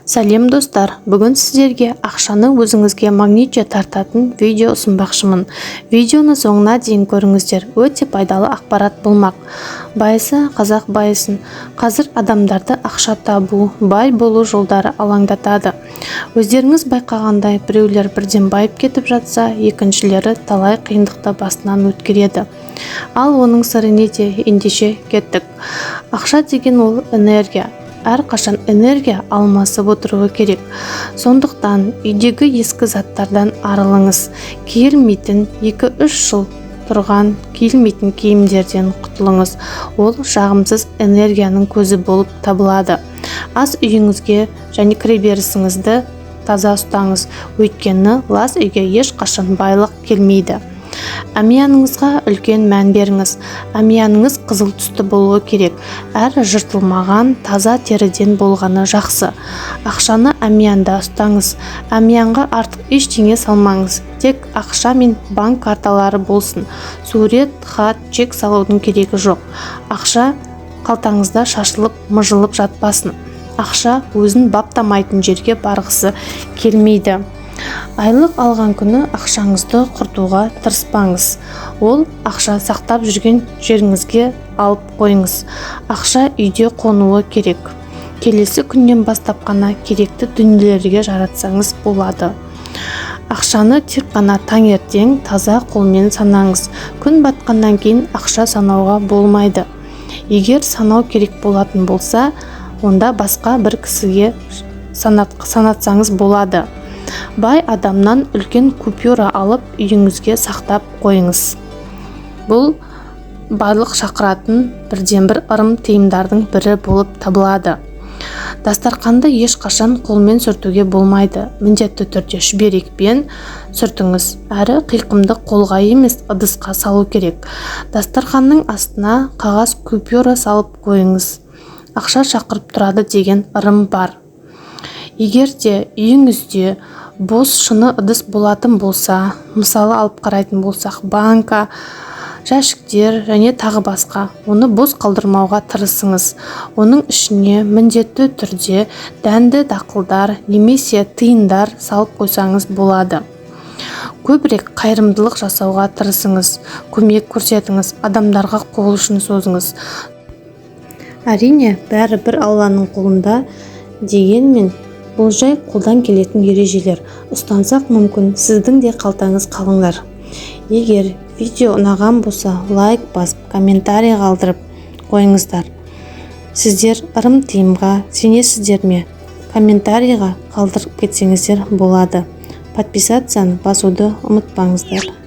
Сәлем достар, бүгін сіздерге ақшаны өзіңізге магнитше тартатын видео ұсынбақшымын. Видеоны соңына дейін көріңіздер, өте пайдалы ақпарат болмақ. Байысы қазақ байысын. Қазір адамдарды ақша табу, бай болу жолдары алаңдатады. Өздеріңіз байқағандай, біреулер бірден байып кетіп жатса, екіншілері талай қиындықты басынан өткереді. Ал оның сыры неде? Ендеше кеттік. Ақша деген ол энергия. Әрқашан энергия алмасып отыруы керек. Сондықтан үйдегі ескі заттардан арылыңыз. Киілмейтін 2-3 жыл тұрған киілмейтін киімдерден құтылыңыз. Ол жағымсыз энергияның көзі болып табылады. Ас үйіңізге және кіреберісіңізді таза ұстаңыз. Өйткені лас үйге ешқашан байлық келмейді. Әмияныңызға үлкен мән беріңіз. Әмияныңыз қызыл түсті болуы керек. Әрі жыртылмаған, таза теріден болғаны жақсы. Ақшаны әмиянда ұстаңыз. Әмиянға артық ештеңе салмаңыз. Тек ақша мен банк карталары болсын. Сурет, хат, чек салудың керегі жоқ. Ақша қалтаңызда шашылып, мыжылып жатпасын. Ақша өзін баптамайтын жерге барғысы келмейді. Айлық алған күні ақшаңызды құртуға тырыспаңыз. Ол ақша сақтап жүрген жеріңізге алып қойыңыз. Ақша үйде қонуы керек. Келесі күннен бастап қана керекті дүниелерге жаратсаңыз болады. Ақшаны тек қана таңертең таза қолмен санаңыз. Күн батқаннан кейін ақша санауға болмайды. Егер санау керек болатын болса, онда басқа бір кісіге санатсаңыз болады. Бай адамнан үлкен купюра алып үйіңізге сақтап қойыңыз. Бұл байлық шақыратын бірден-бір ырым тиымдардың бірі болып табылады. Дастарханды ешқашан қолмен сүртуге болмайды. Міндетті түрде шүберекпен сүртіңіз. Әрі қиқымды қолға емес ыдысқа салу керек. Дастарханның астына қағаз купюра салып қойыңыз. Ақша шақырып тұрады деген ырым бар. Егер де үйіңізде бос шыны ыдыс болатын болса, мысалы алып қарайтын болсақ, банка, жәшіктер және тағы басқа, оны бос қалдырмауға тырысыңыз. Оның ішіне міндетті түрде дәнді дақылдар немесе тиындар салып қойсаңыз болады. Көбірек қайырымдылық жасауға тырысыңыз. Көмек көрсетіңіз, адамдарға қол ұшын созыңыз. Әрине, бәрі бір Алланың қолында, дегенмен бұл жай қолдан келетін ережелер. Ұстансақ мүмкін, сіздің де қалтаңыз қалыңдар. Егер видео ұнаған болса, лайк басып, комментарий қалдырып қойыңыздар. Сіздер ырым тиымға сенесіздер ме? Комментарийға қалдырып кетсеңіздер болады. Подписацияны басуды ұмытпаңыздар.